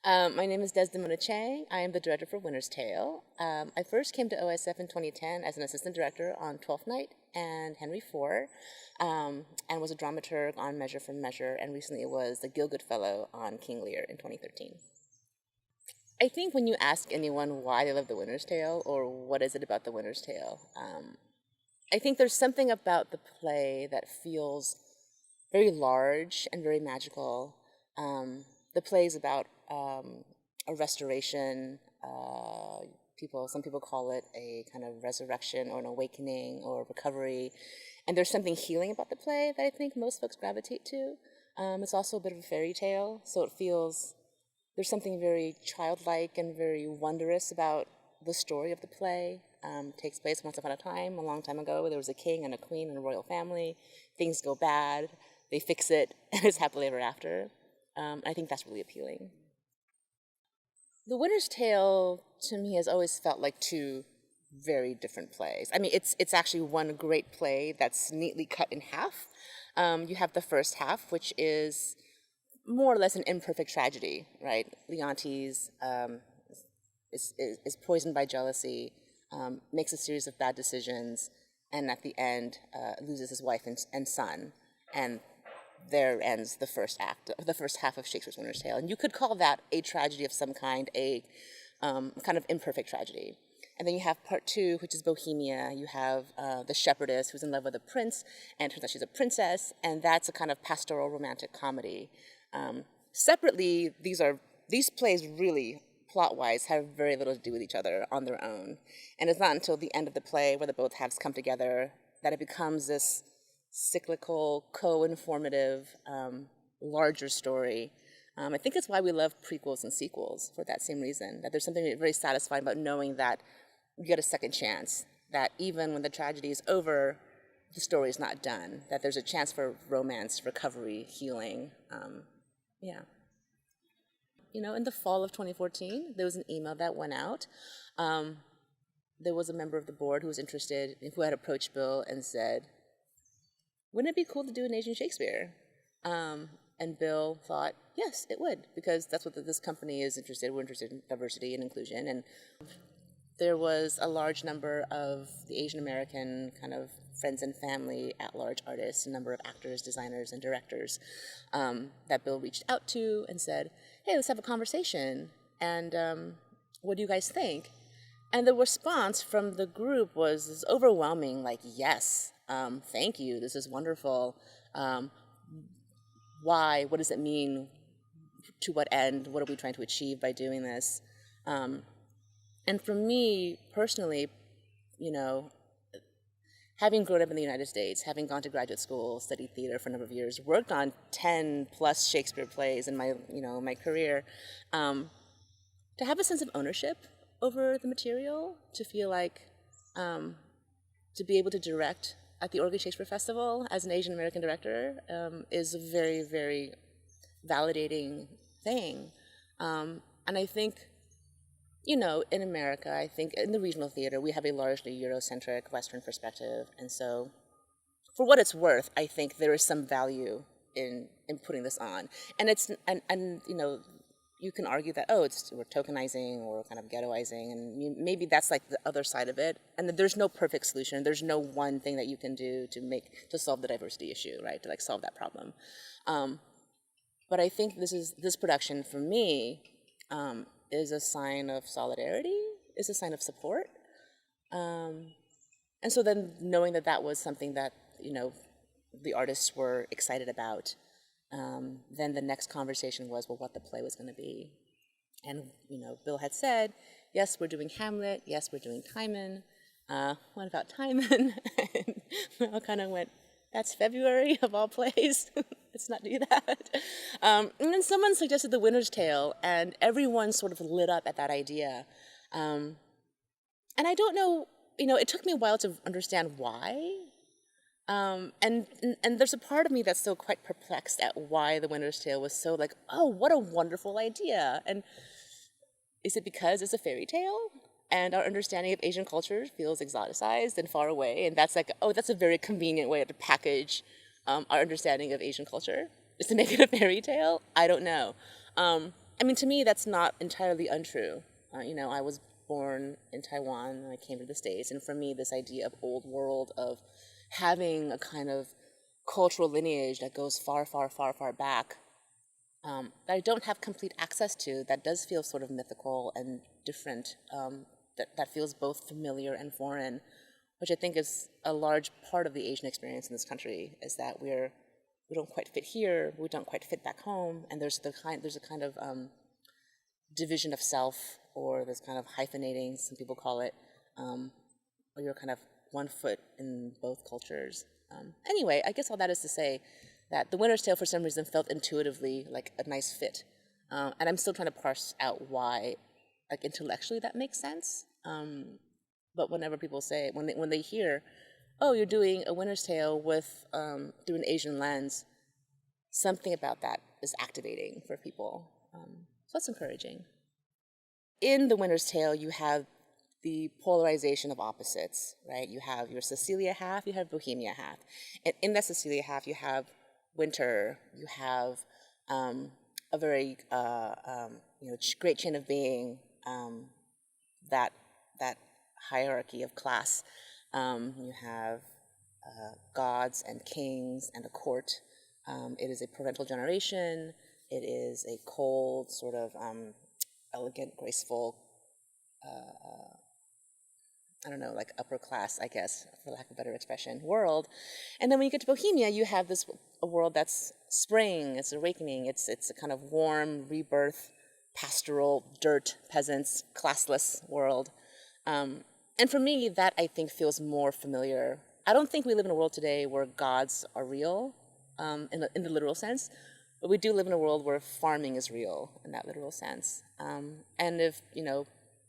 My name is Desdemona Chang. I am the director for Winter's Tale. I first came to OSF in 2010 as an assistant director on Twelfth Night and Henry IV, and was a dramaturg on Measure for Measure, and recently was the Gielgud Fellow on King Lear in 2013. I think when you ask anyone why they love The Winter's Tale or what is it about The Winter's Tale, I think there's something about the play that feels very large and very magical. The play is about a restoration. Some people call it a kind of resurrection or an awakening or recovery. And there's something healing about the play that I think most folks gravitate to. It's also a bit of a fairy tale, so it feels there's something very childlike and very wondrous about the story of the play. Takes place once upon a time, a long time ago. There was a king and a queen and a royal family. Things go bad, they fix it, and it's happily ever after. I think that's really appealing. The Winter's Tale, to me, has always felt like two very different plays. I mean, it's actually one great play that's neatly cut in half. You have the first half, which is more or less an imperfect tragedy, right? Leontes is poisoned by jealousy, makes a series of bad decisions, and at the end loses his wife and son. And there ends the first half of Shakespeare's Winter's Tale. And you could call that a tragedy of some kind, a kind of imperfect tragedy. And then you have part two, which is Bohemia. You have the shepherdess who's in love with a prince, and it turns out she's a princess, and that's a kind of pastoral romantic comedy. Separately, these plays really, plot-wise, have very little to do with each other on their own. And it's not until the end of the play, where the both halves come together, that it becomes this cyclical, co-informative, larger story. I think it's why we love prequels and sequels, for that same reason, that there's something very satisfying about knowing that you get a second chance, that even when the tragedy is over, the story is not done, that there's a chance for romance, recovery, healing. Yeah. You know, in the fall of 2014, there was an email that went out. There was a member of the board who was interested, who had approached Bill and said, wouldn't it be cool to do an Asian Shakespeare? And Bill thought, yes, it would, because that's what this company is interested in. We're interested in diversity and inclusion. And there was a large number of the Asian American kind of friends and family at-large artists, a number of actors, designers, and directors that Bill reached out to and said, hey, let's have a conversation. And what do you guys think? And the response from the group was overwhelming, like, yes, thank you, this is wonderful. Why? What does it mean? To what end? What are we trying to achieve by doing this? And for me, personally, you know, having grown up in the United States, having gone to graduate school, studied theater for a number of years, worked on 10 plus Shakespeare plays in my career, to have a sense of ownership over the material, to feel like, to be able to direct at the Oregon Shakespeare Festival as an Asian American director is a very, very validating thing. And I think, you know, in America, I think in the regional theater, we have a largely Eurocentric Western perspective. And so for what it's worth, I think there is some value in putting this on. And and you know, you can argue that, oh, we're tokenizing or kind of ghettoizing, and maybe that's like the other side of it. And there's no perfect solution. There's no one thing that you can do to solve the diversity issue, right? To like solve that problem. But I think this production for me is a sign of solidarity, is a sign of support. And so then knowing that that was something that, you know, the artists were excited about, then the next conversation was, well, what the play was going to be. And, you know, Bill had said, yes, we're doing Hamlet, yes, we're doing Timon. What about Timon? And we all kind of went, that's February of all plays. Let's not do that. And then someone suggested The Winter's Tale, and everyone sort of lit up at that idea. And I don't know, you know, it took me a while to understand why. And there's a part of me that's still quite perplexed at why The Winter's Tale was so like, oh, what a wonderful idea. And is it because it's a fairy tale? And our understanding of Asian culture feels exoticized and far away. And that's like, oh, that's a very convenient way to package our understanding of Asian culture, is to make it a fairy tale? I don't know. I mean, to me, that's not entirely untrue. I was born in Taiwan and I came to the States, and for me, this idea of old world, of having a kind of cultural lineage that goes far, far, far, far back, that I don't have complete access to, that does feel sort of mythical and different, that feels both familiar and foreign, which I think is a large part of the Asian experience in this country, is that we don't quite fit here, we don't quite fit back home, and there's a kind of division of self, or this kind of hyphenating, some people call it, where you're kind of one foot in both cultures. Anyway, I guess all that is to say that The Winter's Tale for some reason felt intuitively like a nice fit, and I'm still trying to parse out why, like intellectually, that makes sense. But whenever people say, when they hear, oh, you're doing A Winter's Tale with through an Asian lens, something about that is activating for people. So that's encouraging. In The Winter's Tale, you have the polarization of opposites, right? You have your Cecilia half, you have Bohemia half. And in that Cecilia half, you have winter, you have a very great chain of being, that hierarchy of class. You have gods and kings and a court. It is a parental generation. It is a cold, sort of elegant, graceful, I don't know, like upper class, I guess, for lack of a better expression, world. And then when you get to Bohemia, you have a world that's spring, it's awakening, it's a kind of warm rebirth, pastoral, dirt, peasants, classless world. And for me, that I think feels more familiar. I don't think we live in a world today where gods are real, in the literal sense, but we do live in a world where farming is real in that literal sense. And if,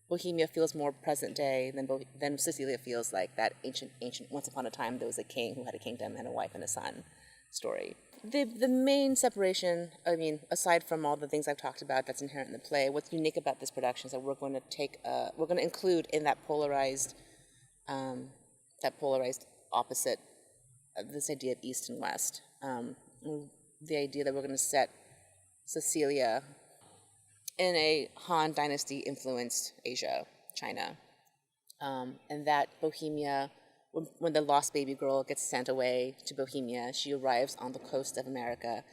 Bohemia feels more present day than Cecilia feels like that ancient, once upon a time there was a king who had a kingdom and a wife and a son story. The main separation, I mean, aside from all the things I've talked about that's inherent in the play, what's unique about this production is that we're going to include in that polarized opposite, this idea of East and West. The idea that we're going to set Cecilia in a Han Dynasty influenced Asia, China, and that Bohemia, when the lost baby girl gets sent away to Bohemia, she arrives on the coast of America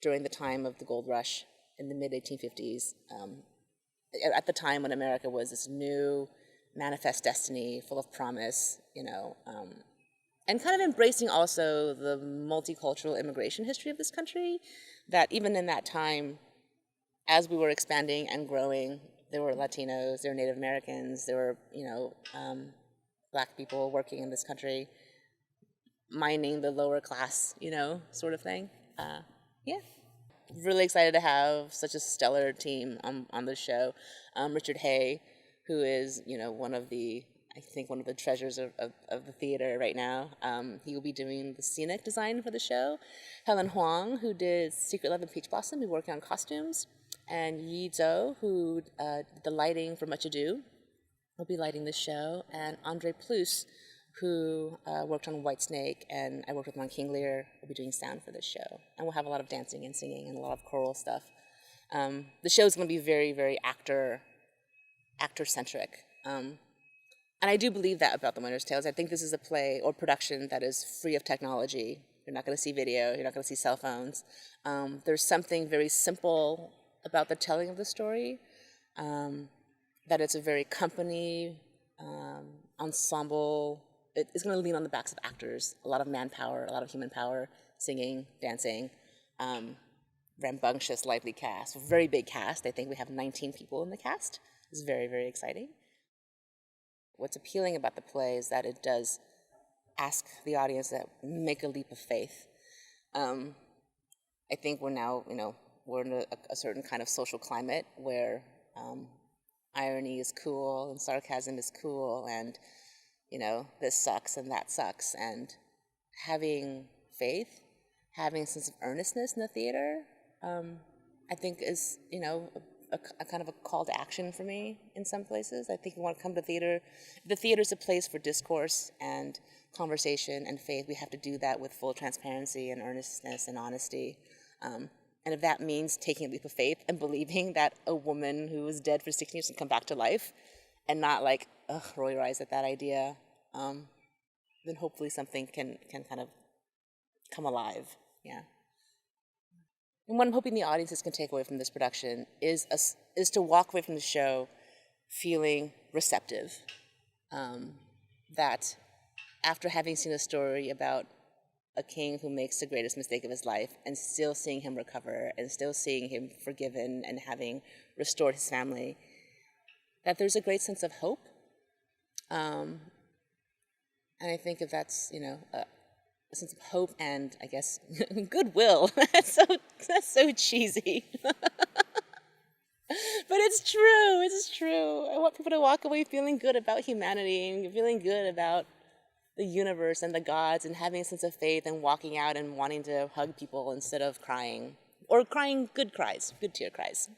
during the time of the gold rush in the mid-1850s, at the time when America was this new manifest destiny full of promise, and kind of embracing also the multicultural immigration history of this country, that even in that time, as we were expanding and growing, there were Latinos, there were Native Americans, there were, Black people working in this country, mining the lower class, sort of thing. Yeah. Really excited to have such a stellar team on the show. Richard Hay, who is, one of the treasures of the theater right now. He will be doing the scenic design for the show. Helen Huang, who did Secret Love and Peach Blossom, who's working on costumes. And Yi Zhou, who did the lighting for Much Ado, will be lighting the show. And Andre Plus, who worked on Whitesnake, and I worked with him on King Lear, will be doing sound for this show. And we'll have a lot of dancing and singing and a lot of choral stuff. The show's going to be very, very actor-centric. And I do believe that about The Winter's Tales. I think this is a play or production that is free of technology. You're not going to see video. You're not going to see cell phones. There's something very simple about the telling of the story, that it's a very company, ensemble. It's going to lean on the backs of actors, a lot of manpower, a lot of human power, singing, dancing, rambunctious, lively cast, a very big cast. I think we have 19 people in the cast. It's very, very exciting. What's appealing about the play is that it does ask the audience to make a leap of faith. I think we're now, we're in a certain kind of social climate where irony is cool and sarcasm is cool, and this sucks and that sucks, and having faith, having a sense of earnestness in the theater, I think is a kind of a call to action for me in some places. I think we want to come to theater. The theater's a place for discourse and conversation and faith. We have to do that with full transparency and earnestness and honesty. And if that means taking a leap of faith and believing that a woman who was dead for 16 years can come back to life and not like, roll your eyes at that idea, then hopefully something can kind of come alive. Yeah. And what I'm hoping the audiences can take away from this production is to walk away from the show feeling receptive. That after having seen a story about a king who makes the greatest mistake of his life and still seeing him recover and still seeing him forgiven and having restored his family, that there's a great sense of hope. And I think if that's, a sense of hope and, I guess, goodwill. That's so cheesy. But it's true. It's true. I want people to walk away feeling good about humanity and feeling good about the universe and the gods and having a sense of faith and walking out and wanting to hug people instead of crying. Or crying good cries, good tear cries.